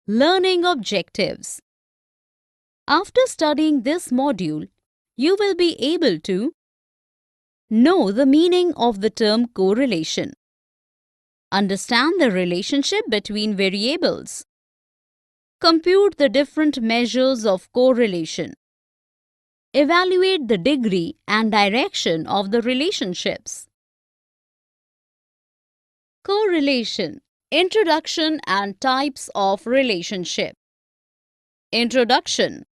Learning objectives. After studying this module, you will be able to know the meaning of the term correlation, understand the relationship between variables, compute the different measures of correlation, evaluate the degree and direction of the relationships. Correlation. Introduction and types of relationship. Introduction.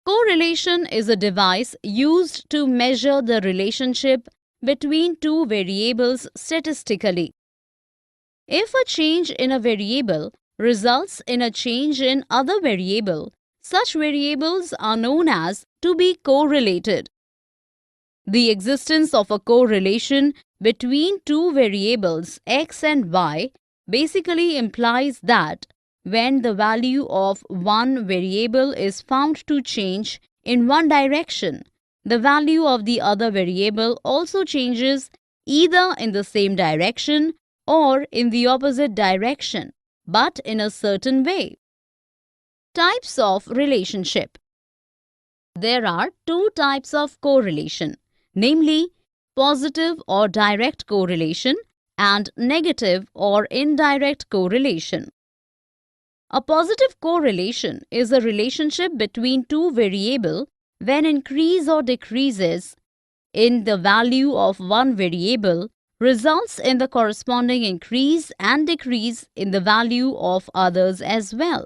Correlation is a device used to measure the relationship between two variables statistically. If a change in a variable results in a change in other variable, such variables are known as to be correlated. The existence of a correlation between two variables x and y basically implies that when the value of one variable is found to change in one direction, the value of the other variable also changes either in the same direction or in the opposite direction, but in a certain way. Types of relationship. There are two types of correlation, namely positive or direct correlation and negative or indirect correlation. A positive correlation is a relationship between two variables when increase or decreases in the value of one variable results in the corresponding increase and decrease in the value of others as well.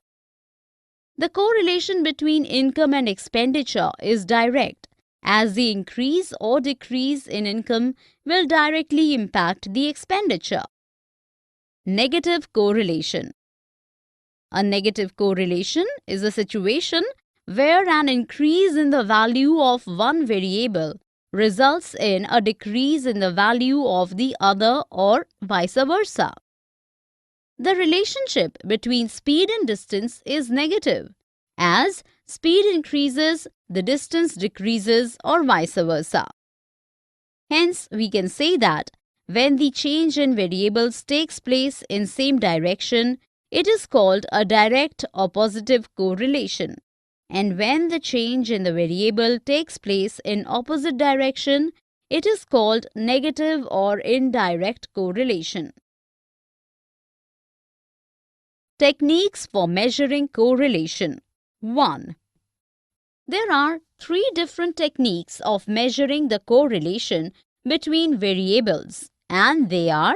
The correlation between income and expenditure is direct, as the increase or decrease in income will directly impact the expenditure. Negative correlation. A negative correlation is a situation where an increase in the value of one variable results in a decrease in the value of the other or vice versa. The relationship between speed and distance is negative. As speed increases, the distance decreases or vice versa. Hence, we can say that when the change in variables takes place in same direction, it is called a direct or positive correlation. And when the change in the variable takes place in opposite direction, it is called negative or indirect correlation. Techniques for measuring correlation. 1. There are three different techniques of measuring the correlation between variables, and they are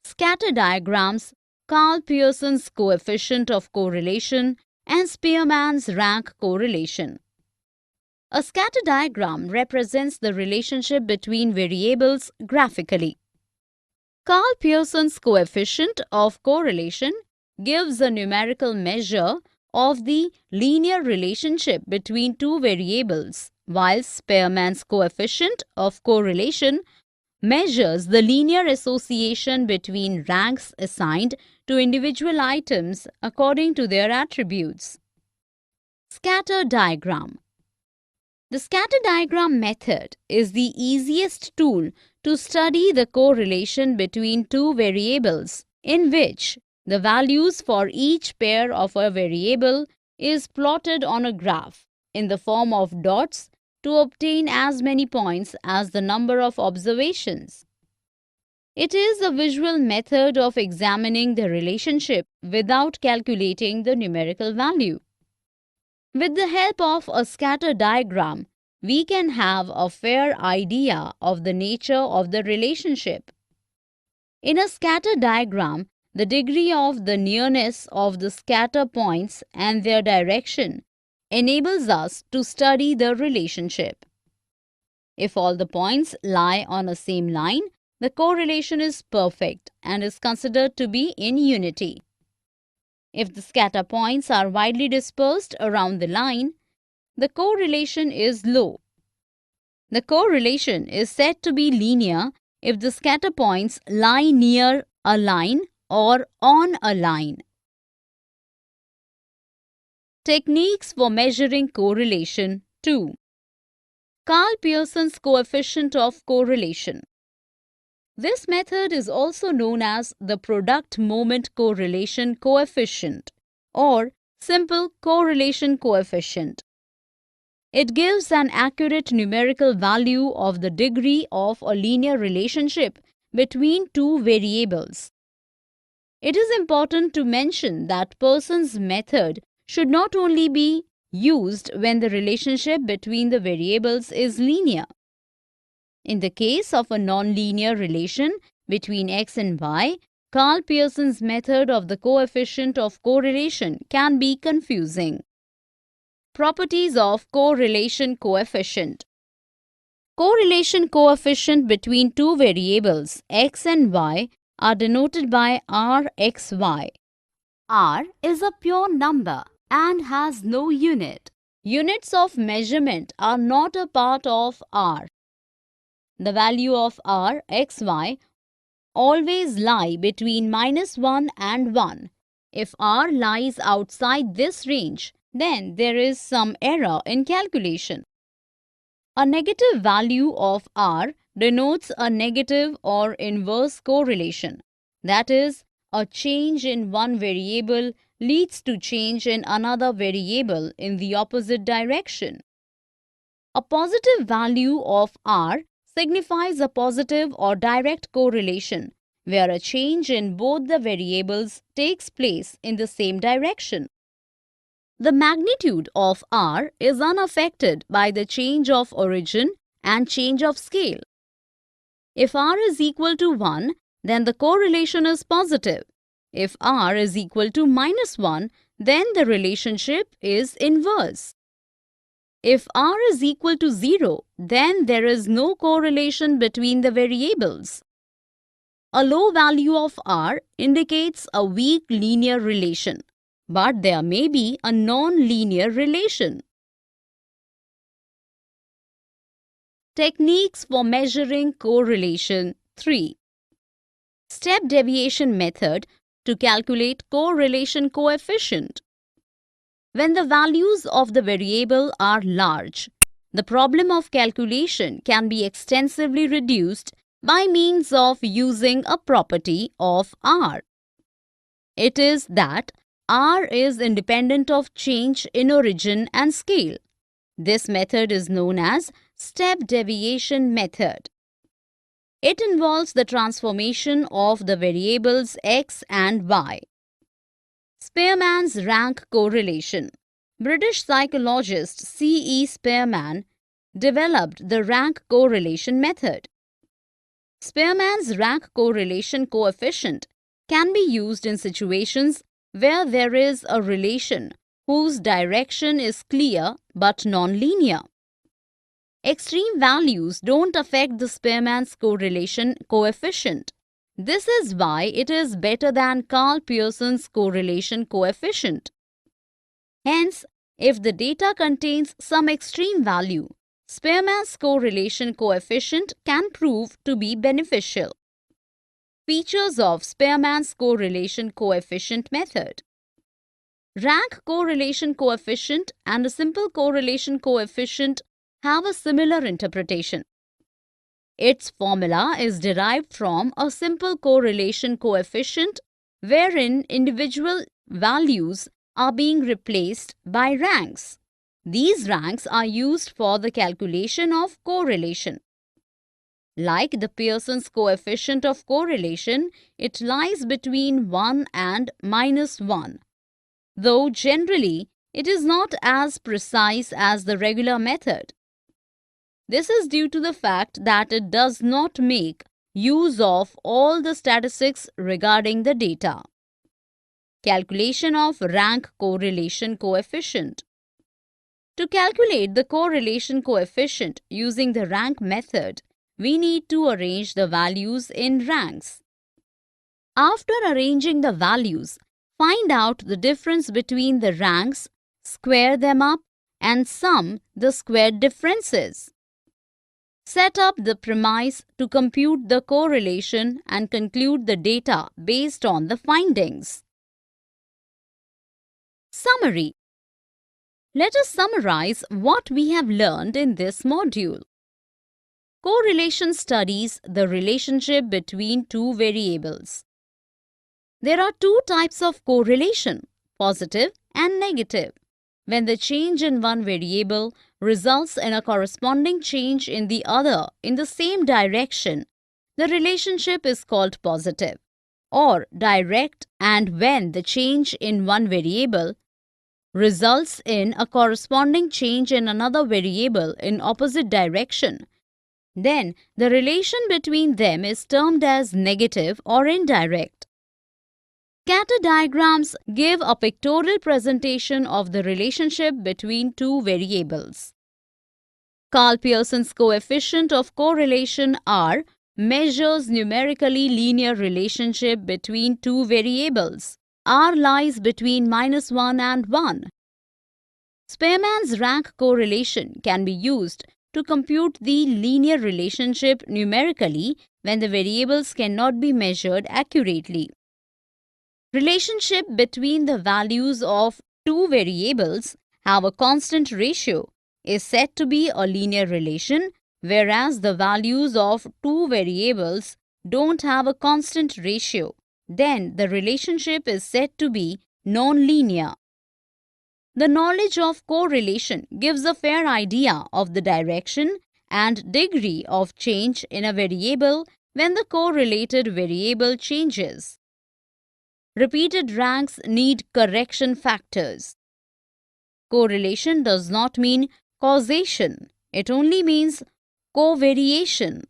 scatter diagrams, Karl-Pearson's coefficient of correlation, and Spearman's rank correlation. A scatter diagram represents the relationship between variables graphically. Karl-Pearson's coefficient of correlation gives a numerical measure of the linear relationship between two variables, while Spearman's coefficient of correlation measures the linear association between ranks assigned to individual items according to their attributes. Scatter diagram. The scatter diagram method is the easiest tool to study the correlation between two variables, in which the values for each pair of a variable is plotted on a graph in the form of dots to obtain as many points as the number of observations. It is a visual method of examining the relationship without calculating the numerical value. With the help of a scatter diagram, we can have a fair idea of the nature of the relationship. In a scatter diagram, the degree of the nearness of the scatter points and their direction enables us to study the relationship. If all the points lie on a same line, the correlation is perfect and is considered to be in unity. If the scatter points are widely dispersed around the line, the correlation is low. The correlation is said to be linear if the scatter points lie near a line or on a line. Techniques for measuring correlation 2. Karl-Pearson's coefficient of correlation. This method is also known as the product moment correlation coefficient, or simple correlation coefficient. It gives an accurate numerical value of the degree of a linear relationship between two variables. It is important to mention that Pearson's method should not only be used when the relationship between the variables is linear. In the case of a nonlinear relation between x and y, Carl Pearson's method of the coefficient of correlation can be confusing. Properties of correlation coefficient. Correlation coefficient between two variables x and y are denoted by Rxy. R is a pure number and has no unit. Units of measurement are not a part of R. The value of Rxy always lie between -1 and 1. If R lies outside this range, then there is some error in calculation. A negative value of R denotes a negative or inverse correlation. That is, a change in one variable leads to change in another variable in the opposite direction. A positive value of R signifies a positive or direct correlation, where a change in both the variables takes place in the same direction. The magnitude of R is unaffected by the change of origin and change of scale. If R is equal to 1, then the correlation is positive. If R is equal to -1, then the relationship is inverse. If R is equal to 0, then there is no correlation between the variables. A low value of R indicates a weak linear relation, but there may be a non-linear relation. Techniques for measuring correlation 3. Step deviation method to calculate correlation coefficient. When the values of the variable are large, the problem of calculation can be extensively reduced by means of using a property of R. It is that R is independent of change in origin and scale. This method is known as step deviation method. It involves the transformation of the variables x and y. Spearman's rank correlation. British psychologist C.E. Spearman developed the rank correlation method. Spearman's rank correlation coefficient can be used in situations where there is a relation whose direction is clear but nonlinear. Extreme values don't affect the Spearman's correlation coefficient. This is why it is better than Carl Pearson's correlation coefficient. Hence, if the data contains some extreme value, Spearman's correlation coefficient can prove to be beneficial. Features of Spearman's correlation coefficient method. Rank correlation coefficient and a simple correlation coefficient have a similar interpretation. Its formula is derived from a simple correlation coefficient wherein individual values are being replaced by ranks. These ranks are used for the calculation of correlation. Like the Pearson's coefficient of correlation, it lies between 1 and -1, though generally it is not as precise as the regular method. This is due to the fact that it does not make use of all the statistics regarding the data. Calculation of rank correlation coefficient. To calculate the correlation coefficient using the rank method, we need to arrange the values in ranks. After arranging the values, find out the difference between the ranks, square them up, and sum the squared differences. Set up the premise to compute the correlation and conclude the data based on the findings. Summary. Let us summarize what we have learned in this module. Correlation studies the relationship between two variables. There are two types of correlation, positive and negative. When the change in one variable results in a corresponding change in the other in the same direction, the relationship is called positive or direct, and when the change in one variable results in a corresponding change in another variable in opposite direction, then the relation between them is termed as negative or indirect. Scatter diagrams give a pictorial presentation of the relationship between two variables. Carl Pearson's coefficient of correlation R measures numerically linear relationship between two variables. R lies between -1 and 1. Spearman's rank correlation can be used to compute the linear relationship numerically when the variables cannot be measured accurately. Relationship between the values of two variables have a constant ratio is said to be a linear relation, whereas the values of two variables don't have a constant ratio. Then the relationship is said to be nonlinear. The knowledge of correlation gives a fair idea of the direction and degree of change in a variable when the correlated variable changes. Repeated ranks need correction factors. Correlation does not mean causation, it only means covariation.